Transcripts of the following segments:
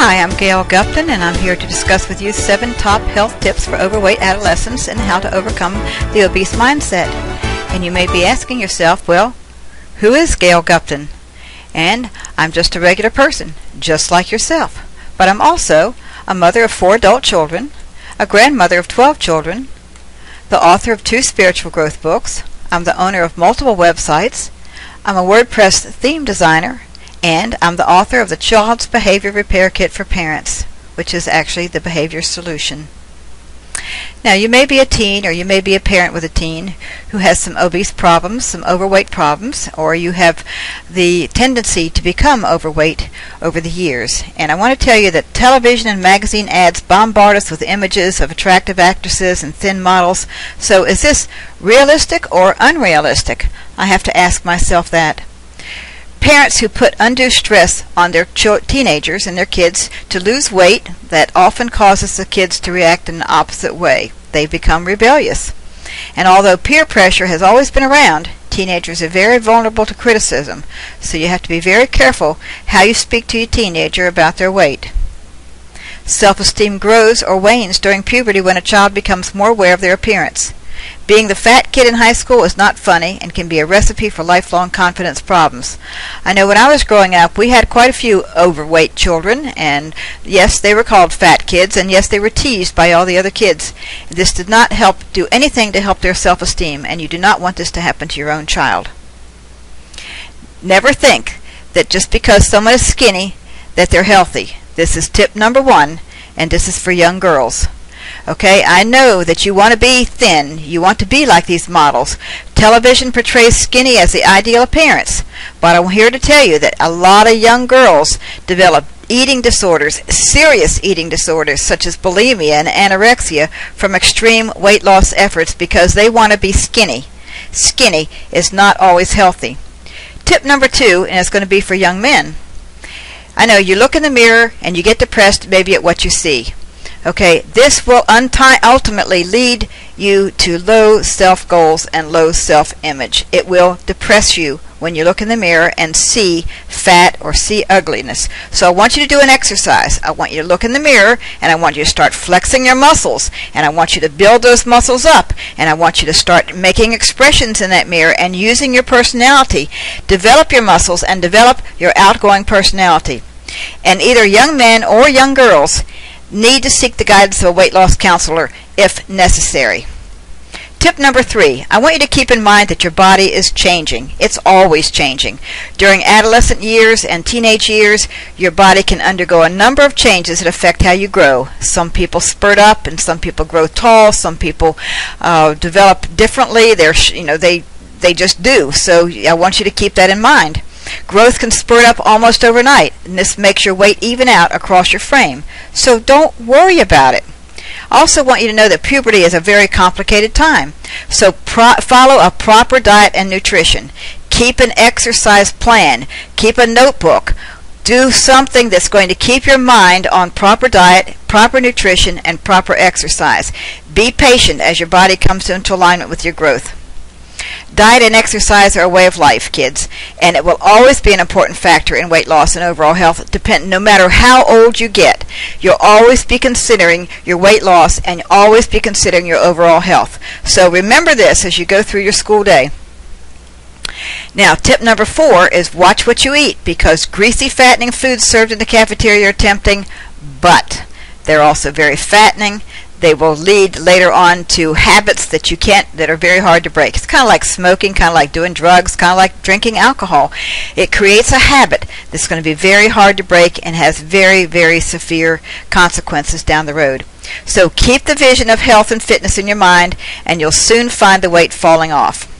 Hi, I'm Gail Gupton, and I'm here to discuss with you 7 top health tips for overweight adolescents and how to overcome the obese mindset. And you may be asking yourself, well, who is Gail Gupton? And I'm just a regular person, just like yourself. But I'm also a mother of 4 adult children, a grandmother of 12 children, the author of 2 spiritual growth books. I'm the owner of multiple websites. I'm a WordPress theme designer. And I'm the author of the Child's Behavior Repair Kit for Parents, which is actually the behavior solution. Now, you may be a teen, or you may be a parent with a teen who has some obese problems, some overweight problems, or you have the tendency to become overweight over the years. And I want to tell you that television and magazine ads bombard us with images of attractive actresses and thin models. So is this realistic or unrealistic? I have to ask myself that. Parents who put undue stress on their teenagers and their kids to lose weight, that often causes the kids to react in the opposite way. They become rebellious. And although peer pressure has always been around, teenagers are very vulnerable to criticism, so you have to be very careful how you speak to your teenager about their weight. Self-esteem grows or wanes during puberty when a child becomes more aware of their appearance. Being the fat kid in high school is not funny and can be a recipe for lifelong confidence problems. I know when I was growing up, we had quite a few overweight children, and yes, they were called fat kids, and yes, they were teased by all the other kids. This did not do anything to help their self-esteem, and you do not want this to happen to your own child. Never think that just because someone is skinny that they're healthy. This is tip number 1, and this is for young girls. Okay, I know that you want to be thin. You want to be like these models. Television portrays skinny as the ideal appearance. But I'm here to tell you that a lot of young girls develop eating disorders, serious eating disorders, such as bulimia and anorexia, from extreme weight loss efforts because they want to be skinny. Skinny is not always healthy. Tip number 2, and it's going to be for young men. I know you look in the mirror and you get depressed maybe at what you see. Okay, this will ultimately lead you to low self-goals and low self-image. It will depress you when you look in the mirror and see fat or see ugliness. So I want you to do an exercise. I want you to look in the mirror, and I want you to start flexing your muscles, and I want you to build those muscles up, and I want you to start making expressions in that mirror and using your personality. Develop your muscles and develop your outgoing personality. And either young men or young girls need to seek the guidance of a weight loss counselor if necessary. Tip number 3, I want you to keep in mind that your body is changing. It's always changing. During adolescent years and teenage years, your body can undergo a number of changes that affect how you grow. Some people spurt up, and some people grow tall. Some people develop differently. They just do. So I want you to keep that in mind. Growth can spurt up almost overnight, and this makes your weight even out across your frame. So don't worry about it. I also want you to know that puberty is a very complicated time. So follow a proper diet and nutrition. Keep an exercise plan. Keep a notebook. Do something that's going to keep your mind on proper diet, proper nutrition, and proper exercise. Be patient as your body comes into alignment with your growth. Diet and exercise are a way of life, kids, and it will always be an important factor in weight loss and overall health. No matter how old you get, you'll always be considering your weight loss and always be considering your overall health. So remember this as you go through your school day. Now, tip number 4 is watch what you eat, because greasy, fattening foods served in the cafeteria are tempting, but they're also very fattening. They will lead later on to habits that are very hard to break. It's kind of like smoking, kind of like doing drugs, kind of like drinking alcohol. It creates a habit that's going to be very hard to break and has very, very severe consequences down the road. So keep the vision of health and fitness in your mind, and you'll soon find the weight falling off.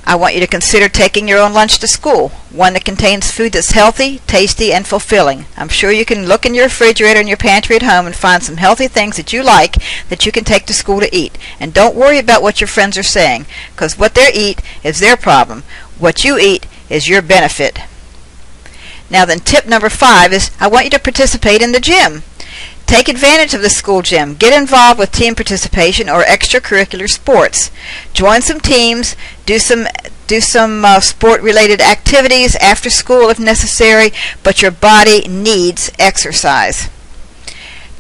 I want you to consider taking your own lunch to school, one that contains food that's healthy, tasty, and fulfilling. I'm sure you can look in your refrigerator and your pantry at home and find some healthy things that you like that you can take to school to eat. And don't worry about what your friends are saying, because what they eat is their problem. What you eat is your benefit. Now then, tip number 5 is I want you to participate in the gym. Take advantage of the school gym. Get involved with team participation or extracurricular sports. Join some teams, do some do some sport-related activities after school if necessary, but your body needs exercise.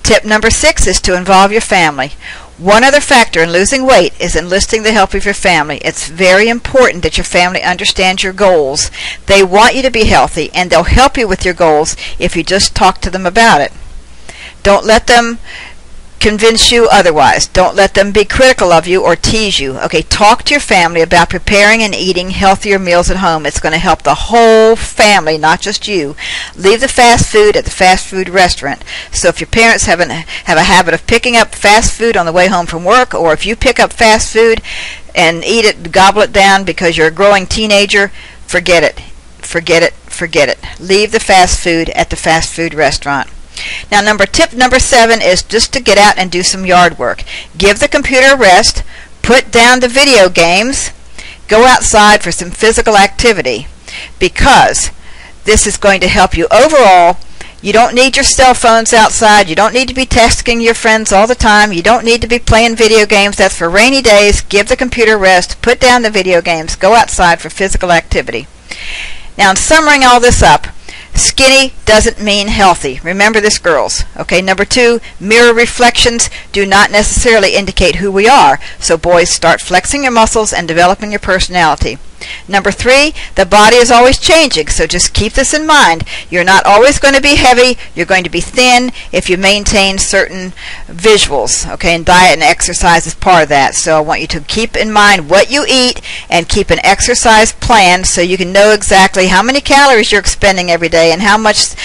Tip number 6 is to involve your family. One other factor in losing weight is enlisting the help of your family. It's very important that your family understands your goals. They want you to be healthy, and they'll help you with your goals if you just talk to them about it. Don't let them convince you otherwise. Don't let them be critical of you or tease you. Okay, talk to your family about preparing and eating healthier meals at home. It's going to help the whole family, not just you. Leave the fast food at the fast food restaurant. So if your parents have a habit of picking up fast food on the way home from work, or if you pick up fast food and eat it, gobble it down because you're a growing teenager, forget it. Forget it. Forget it. Leave the fast food at the fast food restaurant. Now, tip number 7 is just to get out and do some yard work. Give the computer a rest, put down the video games, go outside for some physical activity, because this is going to help you overall. You don't need your cell phones outside. You don't need to be texting your friends all the time. You don't need to be playing video games. That's for rainy days. Give the computer a rest, put down the video games, go outside for physical activity. Now, in summing all this up, skinny doesn't mean healthy. Remember this, girls. Okay, number 2, mirror reflections do not necessarily indicate who we are. So boys, start flexing your muscles and developing your personality. Number 3, the body is always changing, so just keep this in mind. You're not always going to be heavy. You're going to be thin if you maintain certain visuals. Okay, and diet and exercise is part of that. So I want you to keep in mind what you eat and keep an exercise plan so you can know exactly how many calories you're expending every day and how much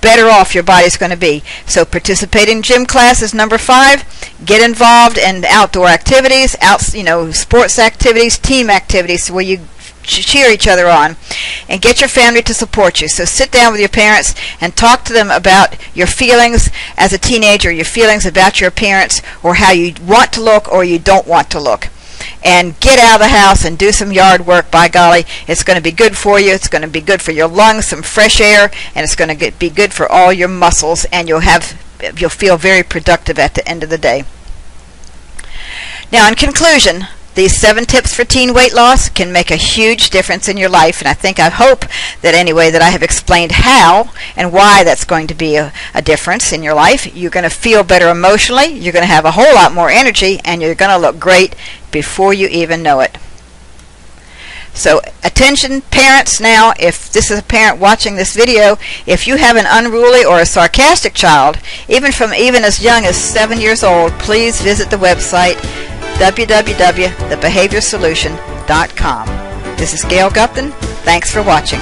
better off your body's going to be. So participate in gym classes, number 5. Get involved in outdoor activities, sports activities, team activities where you cheer each other on, and get your family to support you. So sit down with your parents and talk to them about your feelings as a teenager, your feelings about your appearance, or how you want to look or you don't want to look. And get out of the house and do some yard work. By golly, it's going to be good for you. It's going to be good for your lungs, some fresh air, and it's going to be good for all your muscles, and you'll feel very productive at the end of the day. Now, in conclusion, these 7 tips for teen weight loss can make a huge difference in your life, and I hope that anyway that I have explained how and why that's going to be a difference in your life. You're going to feel better emotionally, you're going to have a whole lot more energy, and you're going to look great before you even know it. So attention parents now, if this is a parent watching this video, if you have an unruly or a sarcastic child, even as young as 7 years old, please visit the website www.thebehaviorsolution.com. This is Gail Gupton. Thanks for watching.